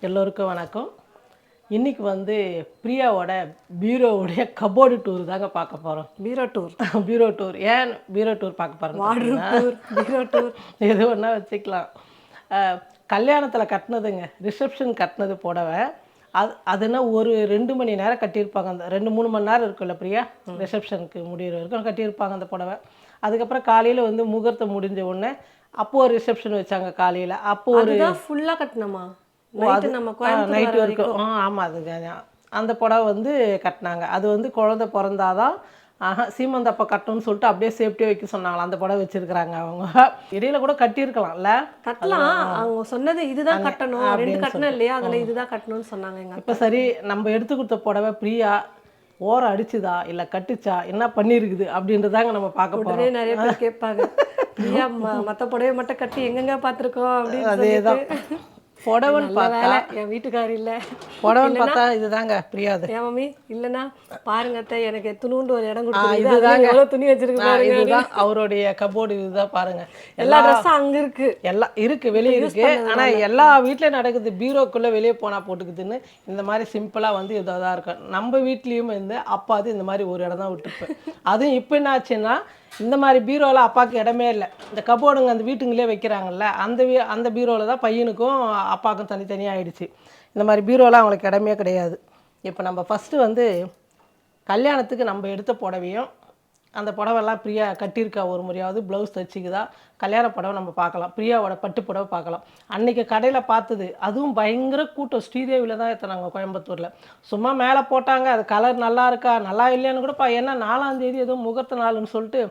எல்லோருக்கும் வணக்கம். இன்னைக்கு வந்து பிரியாவோட பீரோவுடைய கபோர்டு டூர் தாங்க பார்க்க போகிறோம். பீரோ டூர் பீரோ டூர் ஏன் பீரோ டூர் பார்க்க போகிறோம்? வார்ட்ரோப் டூர், பீரோ டூர் எது ஒன்றா வச்சுக்கலாம். கல்யாணத்தில் கட்டினதுங்க, ரிசப்ஷன் கட்டினது புடவை. அதுனா ஒரு 2 மணி நேரம் கட்டியிருப்பாங்க. அந்த 2-3 மணி நேரம் இருக்குல்ல பிரியா, ரிசப்ஷனுக்கு முடிகிற வரைக்கும் கட்டியிருப்பாங்க அந்த புடவை. அதுக்கப்புறம் காலையில் வந்து முகூர்த்தம் முடிஞ்ச உடனே அப்போ ஒரு ரிசப்ஷன் வச்சாங்க காலையில். அப்போ ஒரு ஃபுல்லாக கட்டணுமா? நைட்டு வரைக்கும். ஆமாம், அதுங்க அந்த புடவை வந்து கட்டினாங்க. அது வந்து குழந்தை பிறந்தாதான் சீமந்தப்ப கட்டணும்னு சொல்லிட்டு அப்படியே சேஃப்டியாக வைக்க சொன்னாங்களா. அந்த புடவை வச்சுருக்குறாங்க அவங்க. இடையில கூட கட்டியிருக்கலாம்ல, கட்டலாம். அவங்க சொன்னது இதுதான் கட்டணும், 2 கட்டணும் இல்லையா, அதில் இதுதான் கட்டணும்னு சொன்னாங்க. இப்போ சரி, நம்ம எடுத்து கொடுத்த புடவை பிரியா ஓரம் அடிச்சுதா இல்லை கட்டுச்சா, என்ன பண்ணியிருக்குது அப்படின்றதாங்க நம்ம பார்க்க போகிறோம். நிறைய பேர் கேட்பாங்க, பிரியா மற்ற புடவை மட்டும் கட்டி எங்கெங்க பார்த்துருக்கோம் அப்படின்னு. அதேதான் புடவன் பார்த்தா என் வீட்டுக்காரர் இல்லை, புடவன் பார்த்தா இதுதாங்க பிரியாது. ஏன் மம்மி இல்லைன்னா பாருங்க அத்தை, எனக்கு துணுண்டு ஒரு இடம் கொடுத்து இதுதாங்க எவ்வளோ துணி வச்சிருக்காங்க. இதுதான் அவருடைய கபோர்டு. இதுதான் பாருங்க, எல்லா ட்ரெஸ்ஸும் அங்கே இருக்கு, எல்லாம் இருக்கு, வெளியே இருக்கு. ஆனால் எல்லா வீட்லையும் நடக்குது, பீரோக்குள்ளே வெளியே போனால் போட்டுக்குதுன்னு. இந்த மாதிரி சிம்பிளாக வந்து இதாக தான் இருக்கும். நம்ம வீட்லேயும் வந்து அப்பா அது இந்த மாதிரி ஒரு இடம் தான் விட்டுருப்பேன். அதுவும் இப்போ என்ன ஆச்சுன்னா, இந்த மாதிரி பீரோவில் அப்பாவுக்கு இடமே இல்லை. இந்த கபோர்டுங்க அந்த வீட்டுங்களே வைக்கிறாங்கல்ல, அந்த பீரோவில் தான் பையனுக்கும் அப்பாவுக்கும் தனித்தனியாக ஆயிடுச்சு. இந்த மாதிரி பீரோவில் அவங்களுக்கு இடமே கிடையாது. இப்போ நம்ம ஃபஸ்ட்டு வந்து கல்யாணத்துக்கு நம்ம எடுத்த புடவையும், அந்த புடவெல்லாம் பிரியா கட்டியிருக்கா ஒரு முறையாவது, ப்ளவுஸ் தைச்சிக்குதா, கல்யாண புடவை நம்ம பார்க்கலாம். பிரியாவோட பட்டு புடவை பார்க்கலாம். அன்றைக்கி கடையில் பார்த்தது, அதுவும் பயங்கர கூட்டம். ஸ்ரீதேவியில் தான் ஏற்றினாங்க கோயம்புத்தூரில். சும்மா மேலே போட்டாங்க, அது கலர் நல்லா இருக்கா நல்லா இல்லையான்னு கூட ஏன்னா 4ஆம் தேதி ஏதோ முகூர்த்த நாள்னு சொல்லிட்டு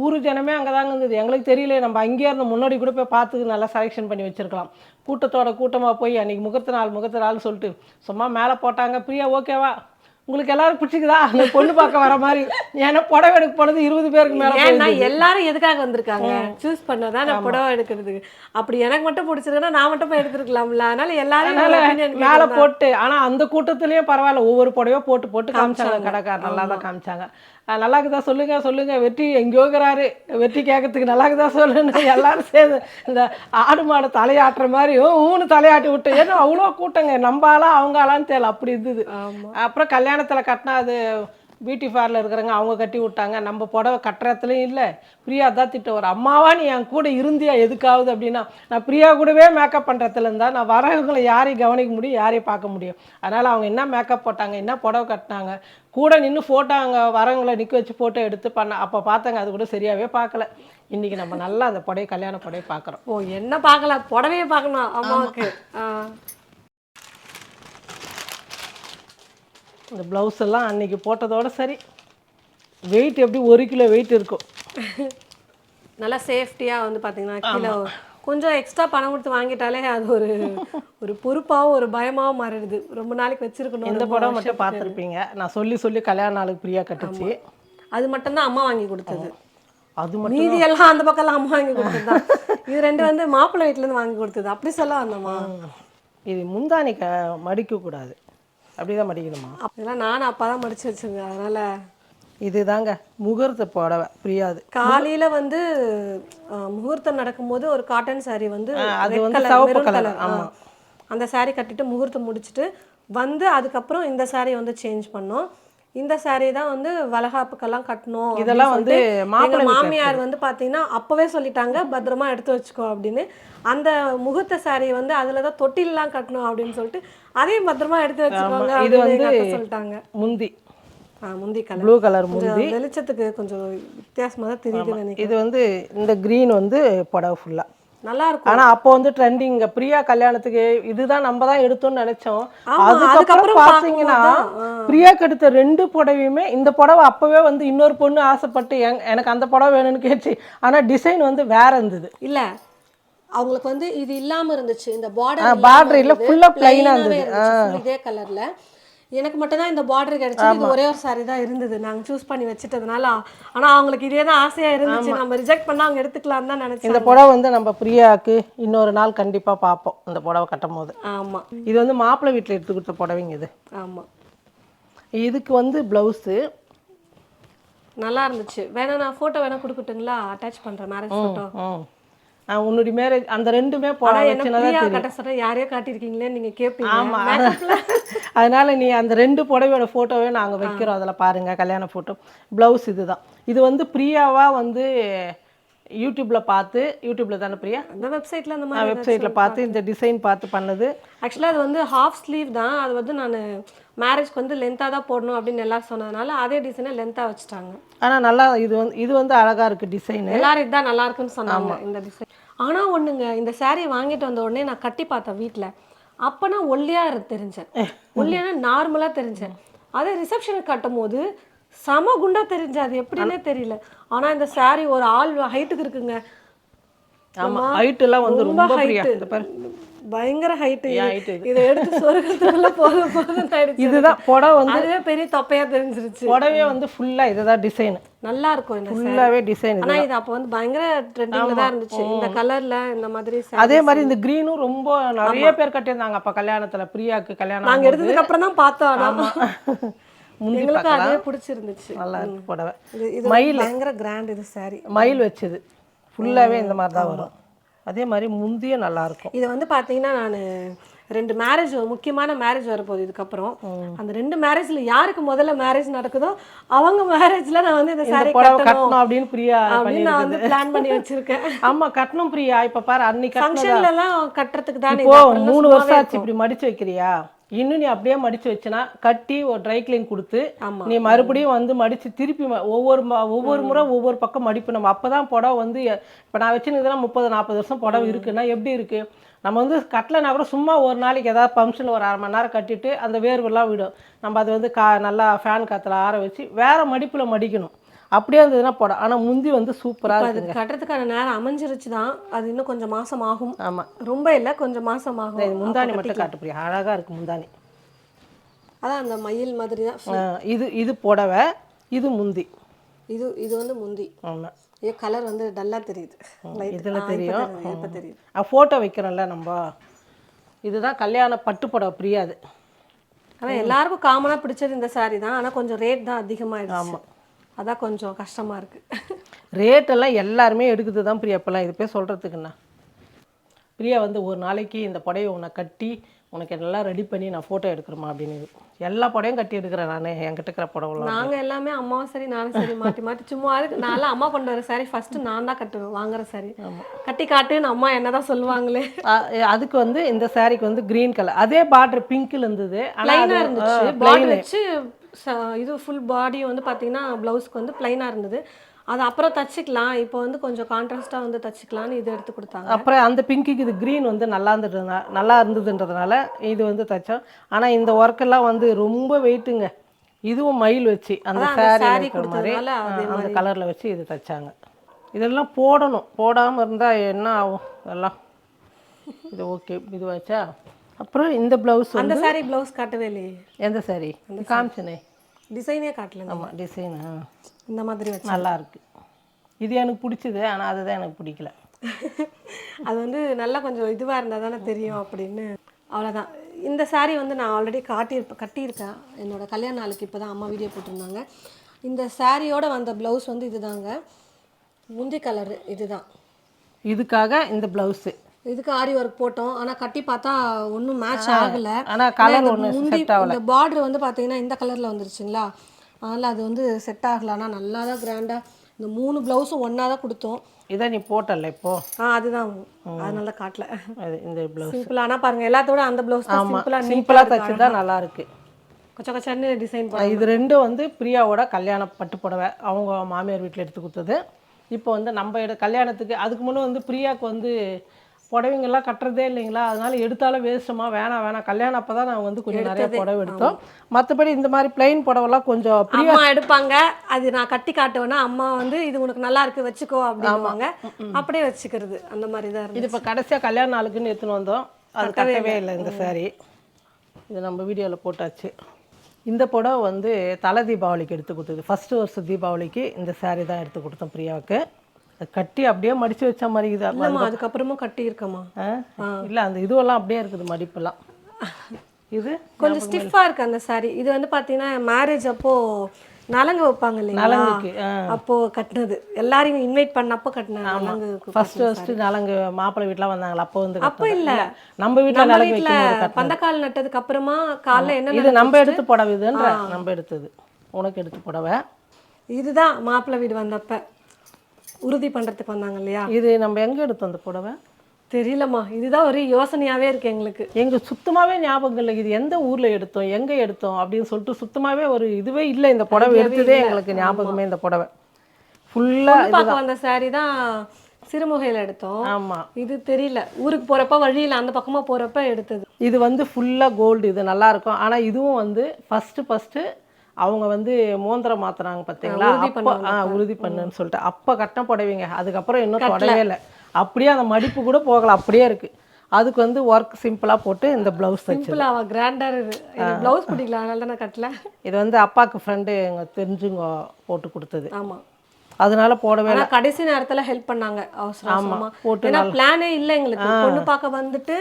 ஊர் ஜனமே அங்கே தாங்க இருந்தது. எங்களுக்கு தெரியல, நம்ம அங்கேயே இருந்த முன்னாடி கூட போய் பார்த்து நல்லா செலெக்ஷன் பண்ணி வச்சுருக்கலாம். கூட்டத்தோட கூட்டமாக போய் அன்றைக்கி முகூர்த்த நாள்னு சொல்லிட்டு சும்மா மேலே போட்டாங்க. பிரியா ஓகேவா, உங்களுக்கு எல்லாரும் பிடிச்சிக்குதா அந்த பொண்ணு பார்க்க வர மாதிரி? ஏன்னா புடவை எடுக்க போனது 20 பேருக்கு மேலே. எல்லாரும் எதுக்காக வந்திருக்காங்க, சூஸ் பண்ணதான் நான் புடவை எடுக்கிறதுக்கு. அப்படி எனக்கு மட்டும் பிடிச்சிருக்குன்னா நான் மட்டும் போய் எடுத்துருக்கலாம்ல. அதனால எல்லாரும் மேலே போட்டு, ஆனால் அந்த கூட்டத்துலேயும் பரவாயில்ல, ஒவ்வொரு புடவையோ போட்டு காமிச்சாங்க. கடைக்காரர் நல்லா தான் காமிச்சாங்க. நல்லா இருக்குதா சொல்லுங்க, வெற்றி எங்கேயோகிறாரு, வெற்றி கேட்கறதுக்கு நல்லா இருக்குதா சொல்லுன்னு எல்லாரும் சேர்ந்து இந்த ஆடு மாடு தலையாட்டுற மாதிரி ஊன்னு தலையாட்டி விட்டு. ஏன்னா அவ்வளோ கூட்டங்க, நம்பாலாம் அவங்க ஆளான்னு தெரியல, அப்படி இருந்தது. அப்புறம் கல்யாணத்தில் கட்டினா அது பியூட்டி பார்லர் இருக்கிறவங்க அவங்க கட்டி விட்டாங்க. நம்ம புடவை கட்டுறதுலையும் இல்லை. பிரியா தான் திட்ட, ஒரு அம்மாவா நீ என் கூட இருந்தியா எதுக்காவது அப்படின்னா, நான் பிரியா கூடவே மேக்கப் பண்ணுறதுல இருந்தால் நான் வரவங்களை யாரையும் கவனிக்க முடியும், யாரையும் பார்க்க முடியும். அதனால் அவங்க என்ன மேக்கப் போட்டாங்க, என்ன புடவை கட்டினாங்க, கூட நின்று ஃபோட்டோ அங்கே வரவங்களை நிற்க வச்சு ஃபோட்டோ எடுத்து அப்போ பார்த்தாங்க. அது கூட சரியாகவே பார்க்கல. இன்றைக்கி நம்ம நல்லா அந்த புடவை, கல்யாண புடவை பார்க்குறோம். ஓ, என்ன பார்க்கல, புடவையே பார்க்கணும் அம்மாவுக்கு. இந்த ப்ளவுஸ் எல்லாம் அன்றைக்கி போட்டதோடு சரி. வெயிட் எப்படி 1 கிலோ வெயிட் இருக்கும். நல்லா சேஃப்டியாக வந்து பார்த்தீங்கன்னா கிலோ கொஞ்சம் எக்ஸ்ட்ரா பணம் கொடுத்து வாங்கிட்டாலே அது ஒரு பொறுப்பாகவும் ஒரு பயமாகவும் மாறிடுது. ரொம்ப நாளைக்கு வச்சிருக்கணும். இந்த படம் மட்டும் பார்த்துருப்பீங்க, நான் சொல்லி கல்யாண நாளுக்கு பிரியா கட்டுச்சு. அது மட்டும்தான் அம்மா வாங்கி கொடுத்தது. அது மட்டும், மீதி எல்லாம் அந்த பக்கம்லாம் அம்மா வாங்கி கொடுத்தது தான். இது 2 வந்து மாப்பிள்ளை வீட்டிலேருந்து வாங்கி கொடுத்தது. அப்படி சொல்ல வந்தம்மா. இது முந்தானி மடிக்கக்கூடாது, அப்படிதான் மடிக்கணுமா? அப்படிலாம் நானும் அப்பா தான் மடித்து வச்சுருந்தேன். அதனால் இதுதாங்க முகூர்த்த புடவை பிரியாது. காலையில் வந்து முகூர்த்தம் நடக்கும்போது ஒரு காட்டன் சாரீ வந்து அது வந்து சிவப்பு கலர். ஆமாம், அந்த சாரீ கட்டிட்டு முகூர்த்தம் முடிச்சுட்டு வந்து அதுக்கப்புறம் இந்த சாரீ வந்து சேஞ்ச் பண்ணோம். இந்த சாரீ தான் வந்து வளகாப்புக்கெல்லாம் கட்டணும். இதெல்லாம் வந்து மாமியார் வந்து பார்த்தீங்கன்னா அப்போவே சொல்லிட்டாங்க, பத்திரமா எடுத்து வச்சுக்கோ அப்படின்னு. அந்த முகூர்த்த சாரீ வந்து அதில் தான் தொட்டிலெலாம் கட்டணும் அப்படின்னு சொல்லிட்டு அதையும் பத்திரமா எடுத்து வச்சுக்கோங்க. இது வந்து சொல்லிட்டாங்க. முந்தி கலர், ப்ளூ கலர் முந்தி. வெளிச்சத்துக்கு கொஞ்சம் வித்தியாசமாக தான் தெரியுது. இது வந்து இந்த க்ரீன் வந்து புடவை ஃபுல்லாக நல்லா இருக்கும். ஆனால் அப்போ வந்து ட்ரெண்டிங் பிரியா கல்யாணத்துக்கு இதுதான் நம்ம தான் எடுத்தோம்னு நினைச்சோம். அதுக்கப்புறம் பார்த்தீங்கன்னா பிரியாக்கு எடுத்த 2 புடவையுமே, இந்த புடவை அப்பவே வந்து இன்னொரு பொண்ணு ஆசைப்பட்டு எனக்கு அந்த புடவை வேணும்னு கேட்டுச்சு. ஆனால் டிசைன் வந்து வேற இருந்தது. இல்லை, அவங்களுக்கு வந்து இது இல்லாமல் இருந்துச்சு. இந்த பார்டர் இல்லை, ஃபுல்லாக பிளைனாக இருந்தது இதே கலரில். எனக்கு மட்டும் தான் இந்த பார்டர் கிடைச்சது. இது ஒரே ஒரு சாரி தான் இருந்தது, நாங்கள் சூஸ் பண்ணி வச்சுட்டதுனால. ஆனால் அவங்களுக்கு இதே தான் ஆசையாக இருந்துச்சு. நம்ம ரிஜெக்ட் பண்ணால் அவங்க எடுத்துக்கலாம் தான் நினச்சேன். இந்த புடவை வந்து நம்ம பிரியாவுக்கு இன்னொரு நாள் கண்டிப்பாக பார்ப்போம், இந்த புடவை கட்டும் போது. ஆமாம், இது வந்து மாப்பிள்ளை வீட்டில் எடுத்து கொடுத்த புடவைங்க இது. ஆமாம், இதுக்கு வந்து ப்ளவுஸு நல்லா இருந்துச்சு. வேணா நான் ஃபோட்டோ வேணா கொடுக்கட்டுங்களா, அட்டாச் பண்ணுறேன், மேரேஜ் ஃபோட்டோ. உன்னுடைய மேரேஜ் அந்த ரெண்டுமே போட என்ன வச்சுனா பிரியா தெரியும். கட்ட சொன்னா யாரையோ காட்டியிருக்கீங்களே நீங்க கேட்பீங்க. ஆமா அதனால நீ அந்த 2 புடவையோட ஃபோட்டோவே நாங்கள் வைக்கிறோம். அதில் பாருங்க கல்யாண ஃபோட்டோ. ப்ளவுஸ் இதுதான். இது வந்து பிரியாவா வந்து யூடியூப்பில் பார்த்து, யூடியூப்பில் தானே பிரியா, அந்த வெப்சைட்ல அந்த மாதிரி வெப்சைட்டில் பார்த்து இந்த டிசைன் பார்த்து பண்ணது. ஆக்சுவலாக அது வந்து ஹாஃப் ஸ்லீவ் தான். அது வந்து நான் மேரேஜ்க்கு வந்து லென்த்தாக தான் போடணும் அப்படின்னு எல்லாரும் சொன்னதுனால அதே டிசைனை லென்த்தாக வச்சுட்டாங்க. ஆனால் நல்லா இது வந்து அழகாக இருக்குது டிசைனு. எல்லாரும் இதுதான் நல்லா இருக்குன்னு சொன்னாங்க இந்த டிசைன். ஆனால் ஒன்றுங்க, இந்த saree வாங்கிட்டு வந்த உடனே நான் கட்டி பார்த்தேன் வீட்டில். அப்போ நான் ஒல்லியாக தெரிஞ்சேன். ஒல்லியான நார்மலாக தெரிஞ்சேன். அதே ரிசப்ஷனுக்கு கட்டும் போது செம குண்டா தெரிஞ்சு, அது எப்படின்னே தெரியல. ஆனால் இந்த saree ஒரு ஆள் ஹைட்டுக்கு இருக்குங்க. ஆமாம், ஹைட்டெல்லாம் வந்து ரொம்ப பிரியா. இந்த பாரு பயங்கர ஹைட்டு. height இது. இதை எடுத்து சொருகிறதுக்குள்ள போதும் ஆயிடுச்சு. இதுதான் புடவை வந்து அதுவே பெரிய தொப்பையா தெரிஞ்சிருச்சு. புடவையே வந்து ஃபுல்லாக இதுதான் டிசைனு. நல்லா இருக்கும் இந்த ஃபுல்லாகவே டிசைன். ஆனா இது அப்போ வந்து பயங்கர ட்ரெண்டிங்ல தான் இருந்துச்சு இந்த கலர்ல இந்த மாதிரி அதே மாதிரி இந்த க்ரீனும் ரொம்ப நிறைய பேர் கட்டியிருந்தாங்க அப்போ கல்யாணத்தில். பிரியாவுக்கு கல்யாணம் நாங்க எடுத்ததுக்கு அப்புறம் தான் பார்த்தோம். ஆனா முந்தி எங்களுக்கு அதே பிடிச்சிருந்துச்சு. நல்லா இருக்கு புடவை. இது பயங்கர கிராண்ட் இது saree. மயில் வச்சது ஃபுல்லாகவே இந்த மாதிரி தான் வரும். அதே மாதிரி முந்தியே நல்லா இருக்கும். இது வந்து பார்த்தீங்கன்னா நான் 2 மேரேஜ், முக்கியமான மேரேஜ் வரப்போகுது இதுக்கப்புறம். அந்த 2 மேரேஜ்ல யாருக்கு முதல்ல மேரேஜ் நடக்குதோ அவங்க மேரேஜ்ல நான் வந்து இந்த saree புடவை கட்டணும் அப்படின்னு பிரியா அப்படின்னு நான் வந்து பிளான் பண்ணி வச்சிருக்கேன். ஆமா கட்டணும் பிரியா. இப்ப பாரு அன்னைக்கு ஃபங்க்ஷன்ல எல்லாம் கட்டுறதுக்கு தானே. இப்போ 3 வருஷம் ஆச்சு இப்படி மடிச்சு வைக்கிறியா, இன்னும் நீ அப்படியே மடிச்சு வச்சுனா கட்டி ஒரு ட்ரை கிளீன் கொடுத்து நீ மறுபடியும் வந்து மடிச்சு திருப்பி ஒவ்வொரு முறை ஒவ்வொரு பக்கம் மடிப்பு. அப்பதான் புடவை வந்து இப்போ நான் வச்சுருந்ததுலாம் 30-40 வருஷம் புடவை இருக்குன்னா எப்படி இருக்கு. நம்ம வந்து கட்டலைனா கூட சும்மா ஒரு நாளைக்கு ஏதாவது ஃபங்க்ஷனில் ஒரு 1/2 மணி நேரம் கட்டிட்டு அந்த வேர்வெல்லாம் விடும். நம்ம அது வந்து நல்லா ஃபேன் காற்றுல ஆற வச்சு வேற மடிப்பில் மடிக்கணும். அப்படியே இருந்ததுன்னா போட. ஆனால் முந்தி வந்து சூப்பராக அது கட்டுறதுக்கான நேரம் அமைஞ்சிருச்சு தான். அது இன்னும் கொஞ்சம் மாசம் ஆகும். ஆமாம், ரொம்ப இல்லை, கொஞ்சம் மாசம் ஆகும். முந்தானி மட்டும் காட்டு பிரியா, அழகாக இருக்குது முந்தானி. அதான் அந்த மயில் மாதிரி தான். இது புடவை, இது முந்தி. இது வந்து முந்தி. ஆமாம், ஐயோ கலர் வந்து டல்லாக தெரியுது. இதில் தெரியும். இப்போ தெரியுது. ஃபோட்டோ வைக்கிறோம்ல நம்ம. இதுதான் கல்யாண பட்டு புடவை பிரியாது. ஆனால் எல்லாருக்கும் காமனாக பிடிச்சது இந்த saree தான். ஆனால் கொஞ்சம் ரேட் தான் அதிகமாகிடுச்சு. ஆமாம், அதான் கொஞ்சம் கஷ்டமாக இருக்குது. ரேட்டெல்லாம் எல்லாருமே எடுக்குது தான் பிரியா. இப்போல்லாம் இது போய் சொல்கிறதுக்குண்ணா பிரியா வந்து ஒரு நாளைக்கு இந்த புடவை உன்னை கட்டி உனக்கு எல்லாம் ரெடி பண்ணி நான் ஃபோட்டோ எடுக்கிறேம்மா அப்படின்னு. எல்லா புடவையும் கட்டி எடுக்கிறேன் நான். என்கிட்ட இருக்கிற புடவைலாம் நாங்கள் எல்லாமே அம்மாவும் சரி நானும் சரி மாற்றி மாற்றி சும்மா இருக்கு. நான்லாம் அம்மா கொண்டு வர saree ஃபஸ்ட்டு நான் தான் கட்டுவேன். வாங்குற saree கட்டி காட்டுன்னு அம்மா என்ன தான் சொல்லுவாங்களே. அதுக்கு வந்து இந்த சாரிக்கு வந்து க்ரீன் கலர், அதே பார்டர் பிங்க்கில் இருந்தது. ப்ளைனாக இருந்துச்சு. பார்டர் வச்சு இது ஃபுல் பாடி வந்து பார்த்தீங்கன்னா ப்ளவுஸ்க்கு வந்து ப்ளைனாக இருந்தது. அது அப்புறம் தச்சுக்கலாம், இப்போ வந்து கொஞ்சம் கான்ட்ராஸ்ட்டாக வந்து தச்சுக்கலான்னு இது எடுத்து கொடுத்தாங்க. அப்புறம் அந்த பிங்க்குக்கு இது க்ரீன் வந்து நல்லா இருந்ததுன்றதுனால இது வந்து தைச்சோம். ஆனால் இந்த ஒர்க்கெல்லாம் வந்து ரொம்ப வெயிட்டுங்க. இதுவும் மயில் வச்சு அந்த சாரி கொடுத்ததுனால அந்த கலரில் வச்சு இது தைச்சாங்க. இதெல்லாம் போடணும், போடாமல் இருந்தால் என்ன ஆகும் இதெல்லாம். இது ஓகே இது வச்சா. அப்புறம் இந்த ப்ளவுஸ் அந்த சாரி ப்ளவுஸ் காட்டவே இல்லையே. எந்த சாரி காமிச்சனே டிசைனே காட்டல. ஆமாம், டிசைனு இந்த மாதிரி வச்சு நல்லா இருக்கு. இது எனக்கு பிடிச்சது, ஆனால் அதுதான் எனக்கு பிடிக்கல. அது வந்து நல்லா கொஞ்சம் இதுவாக இருந்தால் தானே தெரியும் அப்படின்னு. அவ்வளோதான். இந்த saree வந்து நான் ஆல்ரெடி கட்டியிருக்கேன் என்னோட கல்யாண நாளுக்கு. இப்போ தான் அம்மா வீடியோ போட்டிருந்தாங்க. இந்த சாரியோட வந்த ப்ளவுஸ் வந்து இதுதாங்க, முந்தி கலரு இதுதான். இதுக்காக இந்த ப்ளவுஸு இதுக்கு ஆரி ஒர்க் போட்டோம். ஆனால் கட்டி பார்த்தா ஒன்றும் மேட்ச் ஆகலை. ஆனால் கலர் ஒன்று செட் ஆகல. இந்த பார்டர் வந்து பார்த்தீங்கன்னா இந்த கலரில் வந்துருச்சுங்களா, அதனால் அது வந்து செட் ஆகலை. ஆனால் நல்லா தான் கிராண்டாக இந்த 3 ப்ளவுஸும் ஒன்றா தான் கொடுத்தோம். இதை நீ போட்டல இப்போ? அதுதான் அதனால காட்டல. அது இந்த ப்ளவுஸ் சிம்பிளாக. ஆனால் பாருங்கள் எல்லாத்தோட அந்த ப்ளவுஸ் தான் சிம்பிளாக தைச்சு தான் நல்லா இருக்கு. கொச்ச கொச்சன்னு டிசைன் பண்ணி. இது ரெண்டும் வந்து பிரியாவோட கல்யாண பட்டு புடவை அவங்க மாமியார் வீட்டில் எடுத்து கொடுத்தது. இப்போ வந்து நம்ம கல்யாணத்துக்கு அதுக்கு முன்னே வந்து பிரியாவுக்கு வந்து புடவைங்கெல்லாம் கட்டுறதே இல்லைங்களா, அதனால எடுத்தாலும் வேஸ்ட்டுமா வேணாம் கல்யாணம் அப்போ தான் நான் வந்து கொஞ்சம் நிறைய புடவை எடுத்தோம். மற்றபடி இந்த மாதிரி பிளைன் புடவைலாம் கொஞ்சம் அம்மா எடுப்பாங்க. அது நான் கட்டி காட்டுவேன்னா அம்மா வந்து இது உனக்கு நல்லா இருக்கு வச்சுக்கோ அப்படின்வாங்க. அப்படியே வச்சுக்கிறது அந்த மாதிரி தான் இருந்துச்சு. இது இப்போ கடைசியாக கல்யாண நாளுக்குன்னு எடுத்துன்னு வந்தோம். அது கட்டவே இல்லை இந்த சாரி. இது நம்ம வீடியோவில் போட்டாச்சு. இந்த புடவை வந்து தலை தீபாவளிக்கு எடுத்து கொடுத்தது. ஃபஸ்ட்டு வருஷம் தீபாவளிக்கு இந்த சாரி தான் எடுத்து கொடுத்தோம் பிரியாவுக்கு. கட்டி அப்படியே மடிச்சு வச்ச மாதிரி இது. இல்லைம்மா அதுக்கப்புறமும் கட்டி இருக்கமா? இல்லை அந்த இதுவெல்லாம் அப்படியே இருக்குது மடிப்பெல்லாம். இது கொஞ்சம் ஸ்டிஃபாக இருக்குது அந்த saree. இது வந்து பார்த்தீங்கன்னா மேரேஜ் அப்போது நலங்கு வைப்பாங்க இல்லைங்களா, நலங்குக்கு அப்போ கட்டினது. எல்லாரையும் இன்வைட் பண்ணப்போ கட்டின நலங்கு. ஃபர்ஸ்ட் நலங்கு மாப்பிள்ளை வீட்டுலாம் வந்தாங்களா அப்போ வந்து அப்போ இல்ல, நம்ம வீட்டில் நம்ம நலங்கு வீட்டில் வைக்கும் போது பந்தக்கால் நட்டதுக்கு அப்புறமா காலைல என்ன இது நம்ம எடுத்து புடவை இதுன்ற நம்ம எடுத்தது, உனக்கு எடுத்து புடவை. இதுதான் மாப்பிள்ளை வீடு வந்தப்ப உறுதி பண்றதுக்கு வந்தாங்க இல்லையா. இது நம்ம எங்க எடுத்தோம் அந்த புடவை தெரியலம்மா, இதுதான் ஒரு யோசனையாவே இருக்கு எங்களுக்கு. எங்க சுத்தமாவே ஞாபகம் இல்லை இது எந்த ஊர்ல எடுத்தோம் எங்க எடுத்தோம் அப்படின்னு சொல்லிட்டு சுத்தமாவே ஒரு இதுவே இல்லை. இந்த புடவை எடுத்ததே எங்களுக்கு ஞாபகமே இந்த புடவை ஃபுல்லா பார்க்க வந்த saree தான் சிறுமுகையில் எடுத்தோம். ஆமா இது தெரியல, ஊருக்கு போறப்ப வழியில அந்த பக்கமா போறப்ப எடுத்தது. இது வந்து ஃபுல்லா கோல்டு, இது நல்லா இருக்கும். ஆனா இதுவும் வந்து ஃபர்ஸ்ட் அவங்க வந்து மோந்திரம் மாத்துறாங்க பார்த்தீங்களா, அப்போ உறுதி பண்ணுன்னு சொல்லிட்டு அப்போ கட்டின புடவைங்க. அதுக்கப்புறம் இன்னும் தொடவே இல்லை, அப்படியே அந்த மடிப்பு கூட போகல, அப்படியே இருக்கு. அதுக்கு வந்து ஒர்க் சிம்பிளா போட்டு இந்த ப்ளவுஸ் தைச்சு. சிம்பிளா கிராண்டா இருக்கு. எனக்கு ப்ளவுஸ் பிடிக்கல, அதனால தான் நான் கட்டல. இது வந்து அப்பாவுக்கு ஃப்ரெண்டு எங்க தெரிஞ்சுங்க போட்டு கொடுத்தது, ஆமா. அதனால போடவே இல்லை. கடைசி நேரத்துல ஹெல்ப் பண்ணாங்க அவசரமா. ஏன்னா பிளானே இல்லை எங்களுக்கு. பொண்ணு பார்க்க வந்துட்டு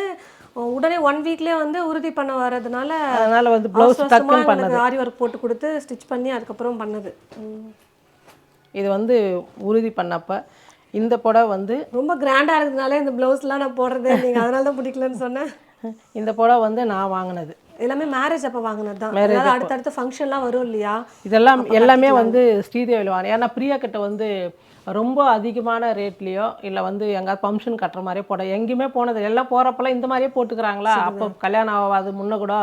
உடனே 1 வீக்லயே வந்து உறுதி பண்ண வர்றதுனால அதனால வந்து ப்ளவுஸ் டக்குன்னு பண்ணது, ஆரி ஒர்க் போட்டு கொடுத்து ஸ்டிச் பண்ணி அதுக்கப்புறம் பண்ணது. இது வந்து உறுதி பண்ணப்ப இந்த புடவை வந்து ரொம்ப கிராண்டா இருக்கிறதுனால இந்த ப்ளவுஸ்லாம் நான் போடுறதே நீங்க அதனால தான் பிடிக்கலன்னு சொன்னேன். இந்த புடவை வந்து நான் வாங்கினது எல்லாமே மேரேஜ் அப்போ வாங்கினது தான். அதாவது அடுத்தடுத்த ஃபங்க்ஷன்லாம் வரும் இல்லையா, இதெல்லாம் எல்லாமே வந்து ஸ்ரீதேவியில் வாங்கினேன். ஏன்னா பிரியா கிட்ட வந்து ரொம்ப அதிகமான ரேட்லேயோ இல்லை வந்து எங்கேயாவது ஃபங்க்ஷன் கட்டுற மாதிரியே போட எங்கேயுமே போனது, எல்லாம் போகிறப்பெல்லாம் இந்த மாதிரியே போட்டுக்கிறாங்களா, அப்போ கல்யாணம் ஆகாது முன்ன கூட.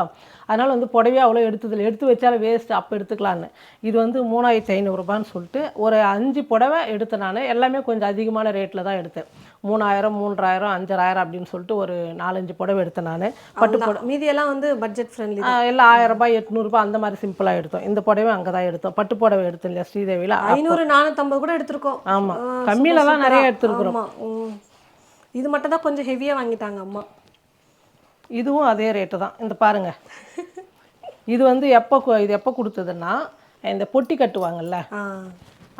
அதனால் வந்து புடவையே அவ்வளோ எடுத்ததில்லை, எடுத்து வச்சாலும் வேஸ்ட்டு, அப்போ எடுத்துக்கலான்னு. இது வந்து 3500 சொல்லிட்டு ஒரு 5 புடவை எடுத்தேன் நான். எல்லாமே கொஞ்சம் அதிகமான ரேட்டில் தான் எடுத்தேன். 3000 3000 5000 அப்படின்னு சொல்லிட்டு ஒரு 4-5 புடவை எடுத்தேன் நான். பட்டு புடவை மீதியெல்லாம் வந்து பட்ஜெட் ஃப்ரெண்ட்லி, எல்லாம் 1000 800 அந்த மாதிரி சிம்பிளாக எடுத்தோம். இந்த புடவை அங்கே தான் எடுத்தோம், பட்டு புடவை எடுத்தோம் இல்லையா ஸ்ரீதேவியில். 500 450 கூட எடுத்திருக்கோம். ஆமாம், கம்மியிலலாம் நிறைய எடுத்துருக்குறோம். இது மட்டும் தான் கொஞ்சம் ஹெவியாக வாங்கிட்டாங்க அம்மா. இதுவும் அதே ரேட்டு தான். இந்த பாருங்க, இது வந்து இது எப்போ கொடுத்ததுன்னா இந்த பொட்டி கட்டுவாங்கல்ல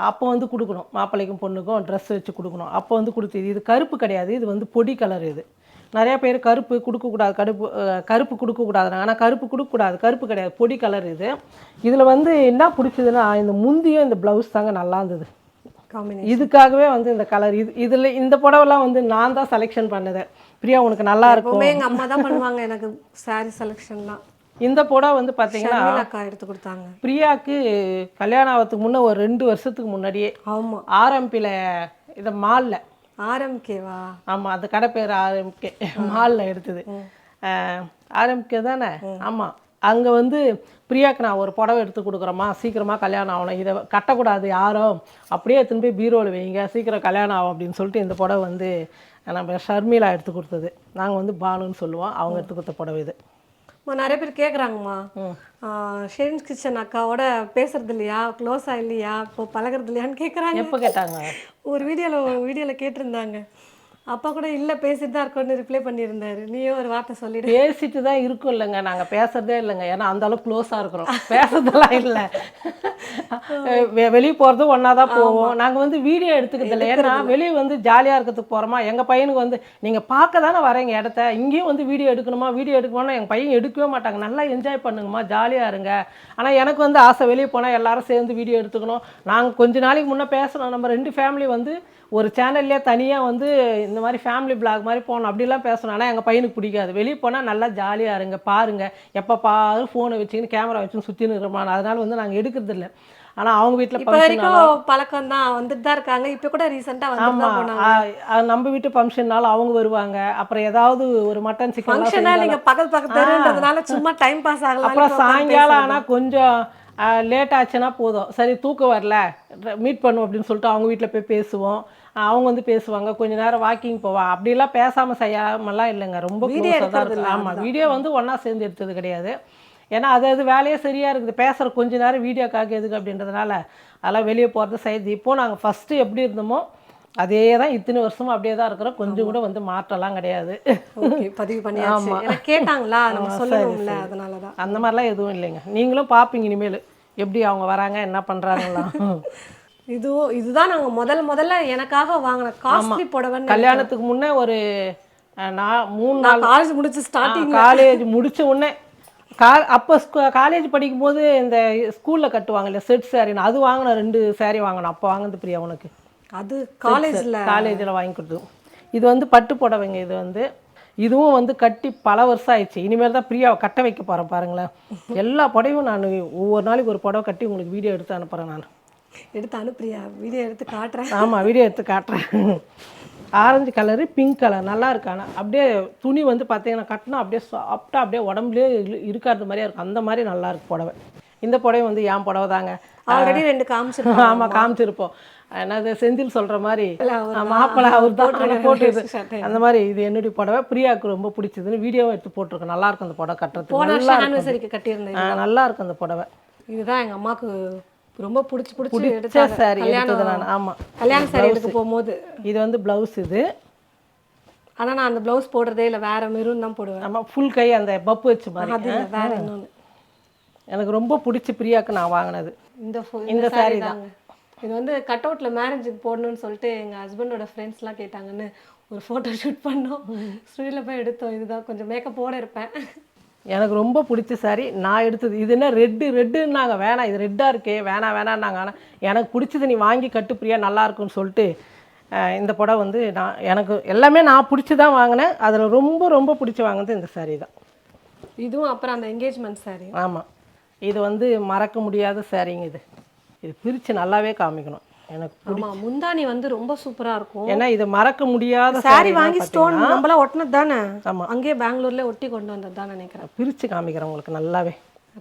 அப்போ வந்து கொடுக்கணும், மாப்பிள்ளைக்கும் பொண்ணுக்கும் ட்ரெஸ் வச்சு கொடுக்கணும், அப்போ வந்து கொடுத்தது. இது கருப்பு கிடையாது, இது வந்து பொடி கலர். இது நிறைய பேர் கருப்பு கொடுக்கக்கூடாது, கருப்பு கொடுக்கக்கூடாது. ஆனால் கருப்பு கொடுக்கக்கூடாது, கருப்பு கிடையாது, பொடி கலர். இது இதில் வந்து என்ன பிடிச்சதுன்னா இந்த முந்தியும் இந்த ப்ளவுஸ் தாங்க நல்லா இருந்தது. இதுக்காகவே வந்து இந்த கலர் இதில் இந்த புடவைலாம் வந்து நான் தான் செலெக்ஷன் பண்ணது. பிரியா உனக்கு நல்லா இருக்கும், எங்கள் அம்மா தான் பண்ணுவாங்க எனக்கு சாரி செலெக்ஷன்லாம். இந்த புடவை வந்து பார்த்தீங்கன்னா எடுத்து கொடுத்தாங்க பிரியாவுக்கு கல்யாணம் ஆகிறதுக்கு முன்னே ஒரு 2 வருஷத்துக்கு முன்னாடியே. ஆமாம், ஆர்எம்பியில் இதை மாலில். ஆர்எம்கேவா? ஆமாம், அந்த கடை பேர் ஆர்எம்கே. மாலில் எடுத்தது. ஆர்எம்கே தானே? ஆமாம். அங்கே வந்து பிரியாவுக்கு நான் ஒரு புடவை எடுத்து கொடுக்குறோம்மா, சீக்கிரமாக கல்யாணம் ஆகணும், இதை கட்டக்கூடாது யாரும், அப்படியே எடுத்துன்னு போய் பீரோவில் வைங்க, சீக்கிரம் கல்யாணம் ஆகும் அப்படின்னு சொல்லிட்டு இந்த புடவை வந்து நம்ம ஷர்மிளா எடுத்து கொடுத்தது. நாங்கள் வந்து பானுன்னு சொல்லுவோம், அவங்க எடுத்து கொடுத்த புடவை இது. நிறைய பேர் கேட்குறாங்கம்மா, ஷெரின்ஸ் கிச்சன் அக்காவோட பேசுறது இல்லையா, க்ளோஸாக இல்லையா, இப்போ பழகிறது இல்லையான்னு கேட்குறாங்க. எப்போ கேட்டாங்க? ஒரு வீடியோவில் கேட்டிருந்தாங்க. அப்பா கூட இல்லை பேசிட்டு தான் இருக்கோன்னு ரிப்ளை பண்ணியிருந்தாரு. நீயே ஒரு வார்த்தை சொல்லிடு. பேசிட்டு தான் இருக்கும் இல்லைங்க, நாங்கள் பேசுறதே இல்லைங்க. ஏன்னா அந்த அளவுக்கு க்ளோஸாக இருக்கிறோம், பேசுறதெல்லாம் இல்லை. வெளியே போகிறதும் ஒன்றா தான் போவோம். நாங்கள் வந்து வீடியோ எடுத்துக்கிறது இல்லை, ஏன்னா வெளியே வந்து ஜாலியாக இருக்கிறதுக்கு போகிறோமா. எங்கள் பையனுக்கு வந்து நீங்கள் பார்க்க தானே வரீங்க இடத்த, இங்கேயும் வந்து வீடியோ எடுக்கணுமா எங்கள் பையன் எடுக்கவே மாட்டாங்க. நல்லா என்ஜாய் பண்ணுங்கம்மா, ஜாலியாக இருங்க. ஆனால் எனக்கு வந்து ஆசை, வெளியே போனால் எல்லாரும் சேர்ந்து வீடியோ எடுத்துக்கணும். நாங்கள் கொஞ்ச நாளைக்கு முன்னே பேசணும், நம்ம 2 ஃபேமிலி வந்து ஒரு சேனல்லே தனியாக வந்து இந்த மாதிரி ஃபேமிலி பிளாக் மாதிரி போகணும் அப்படிலாம் பேசணும். ஆனால் எங்கள் பையனுக்கு பிடிக்காது. வெளியே போனால் நல்லா ஜாலியாக இருங்க, பாருங்கள், எப்போ பாரு ஃபோனை வச்சுக்கின்னு கேமரா வச்சுன்னு சுற்றின்னு இருக்கிறோம். அதனால் வந்து நாங்கள் எடுக்கிறது இல்லை. ஆனால் அவங்க வீட்டில் பழக்கம் தான், வந்துட்டு தான் இருக்காங்க. இப்போ கூட ரீசெண்டாக வந்து ஆமாம், நம்ம வீட்டு ஃபங்க்ஷன்னாலும் அவங்க வருவாங்க. அப்புறம் ஏதாவது ஒரு மட்டன் சிக்கன் நீங்கள் பக்கத்துன்றதுனால சும்மா டைம் பாஸ் ஆகலாம். அப்புறம் சாயங்காலம் ஆனால் கொஞ்சம் லேட் ஆச்சுன்னா போதும், சரி தூக்கம் வரல மீட் பண்ணுவோம் அப்படின்னு சொல்லிட்டு அவங்க வீட்டில் போய் பேசுவோம். அவங்க வந்து பேசுவாங்க, கொஞ்ச நேரம் வாக்கிங் போவான். அப்படிலாம் பேசாமல் செய்யாமலாம் இல்லைங்க, ரொம்ப க்ளோஸாக தான் இருக்குது. ஆமாம், வீடியோ வந்து ஒன்றா சேர்ந்து எடுத்தது கிடையாது. ஏன்னா அது வேலையே சரியாக இருக்குது, பேசுகிற கொஞ்ச நேரம் வீடியோக்காக எதுக்கு அப்படின்றதுனால அதெல்லாம் வெளியே போகிறது செய்யுது. இப்போது நாங்கள் ஃபஸ்ட்டு எப்படி இருந்தோமோ அதே தான் இத்தனை வருஷமும் அப்படியே தான் இருக்கிறோம், கொஞ்சம் கூட வந்து மாற்றலாம் கிடையாது. பதிவு பண்ணி ஆமாம் கேட்டாங்களா நம்ம சொல்லணும்ல, அதனால தான். அந்த மாதிரிலாம் எதுவும் இல்லைங்க, நீங்களும் பார்ப்பீங்க இனிமேல் எப்படி அவங்க வராங்க என்ன பண்ணுறாங்களாம். இதுதான் நாங்கள் முதல்ல எனக்காக வாங்கின காஸ்ட்லி புடவை. கல்யாணத்துக்கு முன்னே ஒரு 3 நாள் காலேஜ் முடிச்சு ஸ்டார்டிங் காலேஜ் முடிச்ச உடனே அப்போ காலேஜ் படிக்கும்போது இந்த ஸ்கூலில் கட்டுவாங்க இல்லையா செட் சாரின்னு, அது வாங்கின 2 சாரீ வாங்கினோம். அப்போ வாங்கினது பிரியா உனக்கு அது காலேஜில் வாங்கி கொடுத்தது. இது வந்து பட்டு புடவைங்க. இது வந்து இதுவும் வந்து கட்டி பல வருஷம் ஆயிடுச்சு. இனிமேல் தான் பிரியாவை கட்ட வைக்க போகிறேன் பாருங்களேன். எல்லா புடவையும் நான் ஒவ்வொரு நாளைக்கு ஒரு புடவை கட்டி உங்களுக்கு வீடியோ எடுத்து அனுப்புகிறேன். நான் எடுத்து அனுப்புறியா? வீடியோ எடுத்து காட்டுறேன். ஆமாம், வீடியோ எடுத்து காட்டுறேன். ஆரஞ்சு கலரு, பிங்க் கலர் நல்லா இருக்கான. அப்படியே துணி வந்து பார்த்தீங்கன்னா கட்டினா அப்படியே சாஃப்டாக அப்படியே உடம்புலேயே இருக்கிறது மாதிரியே இருக்கும். அந்த மாதிரி நல்லா இருக்கு புடவை. இந்த புடவை வந்து என் புடவை தாங்க. ஆல்ரெடி 2 காமிச்சிருப்போம். ஆமாம், காமிச்சிருப்போம். என்னது செந்தில் சொல்கிற மாதிரி மாப்பிள்ளை அவர் தான் போட்டுது அந்த மாதிரி. இது என்னுடைய புடவை பிரியாவுக்கு ரொம்ப பிடிச்சதுன்னு வீடியோவும் எடுத்து போட்டிருக்கோம். நல்லா இருக்கும் அந்த புடவை கட்டுறதுக்கு. நல்லா இருக்கும் அந்த புடவை. இதுதான் எங்கள் அம்மாவுக்கு ரொம்ப பிடிச்ச சாரி எடுத்தது நான். ஆமாம், கல்யாண சாரி எடுக்க போகும்போது. இது வந்து ப்ளவுஸ். இது ஆனால் நான் அந்த ப்ளவுஸ் போடுறதே இல்லை, வேற மெரூன் தான் போடுவேன். ஆமாம், ஃபுல் கை அந்த பப்பு வச்சு மாதிரி. வேற இன்னொன்று எனக்கு ரொம்ப பிடிச்சி பிரியாவுக்கு நான் வாங்கினது இந்த சாரி தாங்க. இது வந்து கட் அவுட்டில் மேரேஜுக்கு போடணும்னு சொல்லிட்டு எங்கள் ஹஸ்பண்டோட ஃப்ரெண்ட்ஸ்லாம் கேட்டாங்கன்னு ஒரு ஃபோட்டோ ஷூட் பண்ணோம். ஸ்டூடியோவில் போய் எடுத்தோம். இதுதான் கொஞ்சம் மேக்கப்போட இருப்பேன். எனக்கு ரொம்ப பிடிச்ச சாரி நான் எடுத்தது. இது என்ன ரெட்டுன்னாங்க. வேணாம், இது ரெட்டாக இருக்கே, வேணான்னாங்க. ஆனால் எனக்கு பிடிச்சது நீ வாங்கி கட்டு பிரியா நல்லா இருக்குன்னு சொல்லிட்டு இந்த புடவை வந்து எனக்கு எல்லாமே நான் பிடிச்சி தான் வாங்கினேன். அதில் ரொம்ப பிடிச்சி வாங்கினது இந்த சாரி தான். இதுவும் அப்புறம் அந்த என்கேஜ்மெண்ட் சாரி. ஆமாம், இது வந்து மறக்க முடியாத சாரிங்க. இது பிரித்து நல்லாவே காமிக்கணும். எனக்கு முந்தானி வந்து ரொம்ப சூப்பராக இருக்கும். ஏன்னா இது மறக்க முடியாத சாரி வாங்கி ஸ்டோன் நம்மளாம் ஒட்டினது தானே. ஆமாம், அங்கேயே பெங்களூர்ல ஒட்டி கொண்டு வந்தது தான் நினைக்கிறேன். பிரித்து காமிக்கிறேன் உங்களுக்கு நல்லாவே.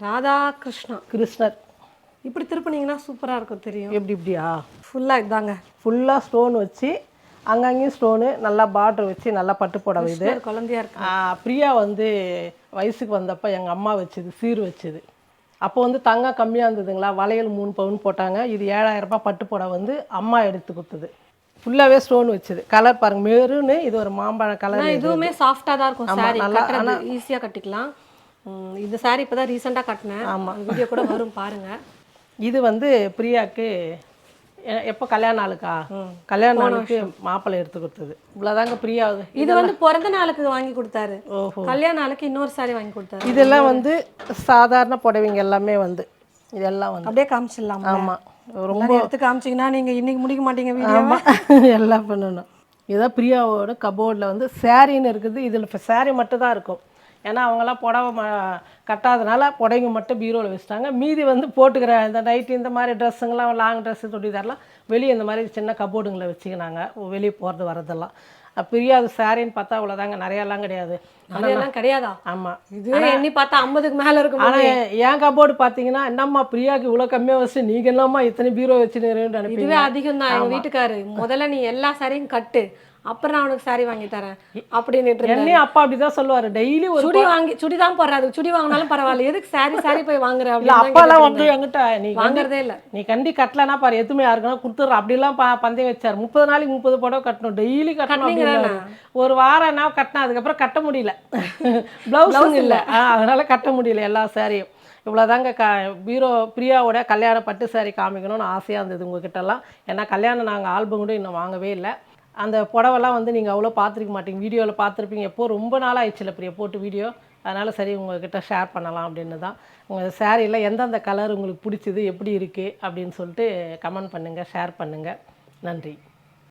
ராதா கிருஷ்ணர் இப்படி திருப்பினீங்கன்னா சூப்பராக இருக்கும். தெரியும் இப்படியா? ஃபுல்லாக இதாங்க, ஃபுல்லாக ஸ்டோன் வச்சு அங்கங்கேயும் ஸ்டோனு நல்லா பார்டர் வச்சு நல்லா பட்டு புடவை. இது குழந்தையா இருக்கு. பிரியா வந்து வயசுக்கு வந்தப்போ எங்கள் அம்மா வச்சது, சீர் வச்சது. அப்போ வந்து தங்கம் கம்மியாக இருந்ததுங்களா, வளையல் 3 பவுன் போட்டாங்க. இது 7000 ரூபாய் பட்டு புடவை வந்து அம்மா எடுத்து கொடுத்தது. ஃபுல்லாகவே ஸ்டோன் வச்சது. கலர் பாருங்க, மெரூனு. இது ஒரு மாம்பழ கலர். இதுவுமே சாஃப்டாக தான் இருக்கும். சாரி நல்லா ஈஸியாக கட்டிக்கலாம். இந்த சாரி இப்போ தான் ரீசெண்டாக கட்டினேன். ஆமாம், வீடியோ கூட வரும் பாருங்கள். இது வந்து பிரியாவுக்கு எப்போ கல்யாண நாளுக்கா, கல்யாண நாளுக்கு மாப்பிள்ளை எடுத்து கொடுத்தது. இவ்வளோதாங்க பிரியா. இது வந்து பிறந்த நாளுக்கு வாங்கி கொடுத்தாரு. ஓஹோ, கல்யாண நாளுக்கு இன்னொரு சாரி வாங்கி கொடுத்தாரு. இதெல்லாம் வந்து சாதாரண புடவைங்க எல்லாமே வந்து இதெல்லாம் வந்து அப்படியே காமிச்சிடலாம். ஆமாம், ரொம்ப எடுத்து காமிச்சிங்கன்னா நீங்கள் இன்னைக்கு முடிக்க மாட்டீங்க வீடியோ. எல்லாம் பண்ணணும். இதான் பிரியாவோட கபோர்டில் வந்து சாரின்னு இருக்குது. இதில் இப்போ சாரி மட்டும் தான் இருக்கும். ஏன்னா அவங்களாம் புடவை கட்டாதனால புடவைங்க மட்டும் பீரோவில் வச்சுட்டாங்க. மீதி வந்து போட்டுக்கிற இந்த நைட்டு இந்த மாதிரி ட்ரெஸ்ஸுங்கெல்லாம், லாங் ட்ரெஸ்ஸு, சுடிதாரெலாம் வெளியே இந்த மாதிரி சின்ன கபோர்டுங்களை வச்சுக்கினாங்க வெளியே போகிறது வரதெல்லாம். பிரியாது சாரின்னு பார்த்தா அவ்வளோதாங்க, நிறையாலாம் கிடையாது. அதெல்லாம் கிடையாதா? ஆமாம், இது எண்ணி பார்த்தா 50க்கு மேலே இருக்கும். ஆனால் என் கபோர்டு பார்த்தீங்கன்னா, என்னம்மா பிரியாவுக்கு இவ்வளோ கம்மியாக வச்சு நீங்கள் என்னம்மா இத்தனை பீரோ வச்சுன்னு நினைப்பீங்க. இதுவே அதிகம் தான். எங்கள் வீட்டுக்காரு முதல்ல நீ எல்லா சாரியும் கட்டு, அப்புறம் நான் உனக்கு சாரி வாங்கி தரேன் அப்படின்னு. என்னையும் அப்பா அப்படிதான் சொல்லுவாரு. டெய்லி ஒரு சுடி தான் போடுறாரு. சுடி வாங்கினாலும் பரவாயில்ல, எதுக்கு சாரி போய் வாங்குற? அப்பாலாம் வந்து என்கிட்ட நீ வாங்குறதே இல்லை, நீ கண்டி கட்டலன்னா பாரு எதுவுமே யாருக்குன்னா கொடுத்துட்ற அப்படிலாம் பந்தயம் வச்சாரு. 30 நாளைக்கு 30 புடவை கட்டணும், டெய்லி கட்டணும். ஒரு வாரம் என்ன கட்டினா அதுக்கப்புறம் கட்ட முடியல. பிளவுஸும் இல்லை, அதனால கட்ட முடியல எல்லா சாரியும். இவ்வளோதாங்க பிரியாவோட கல்யாண பட்டு சாரி காமிக்கணும்னு ஆசையாக இருந்தது உங்ககிட்டலாம். ஏன்னா கல்யாணம் நாங்கள் ஆல்பம் கூட இன்னும் வாங்கவே இல்லை. அந்த புடவெல்லாம் வந்து நீங்கள் அவ்வளோ பார்த்துருக்க மாட்டீங்க, வீடியோவில் பார்த்துருப்பீங்க. எப்போது ரொம்ப நாள் ஆயிடுச்சுல பிரியா போட்டு வீடியோ. அதனால் சரி உங்கள்கிட்ட ஷேர் பண்ணலாம் அப்படின்னு தான். உங்கள் சாரியில் எந்தெந்த கலர் உங்களுக்கு பிடிச்சிது, எப்படி இருக்குது அப்படின்னு சொல்லிட்டு கமெண்ட் பண்ணுங்கள், ஷேர் பண்ணுங்கள். நன்றி.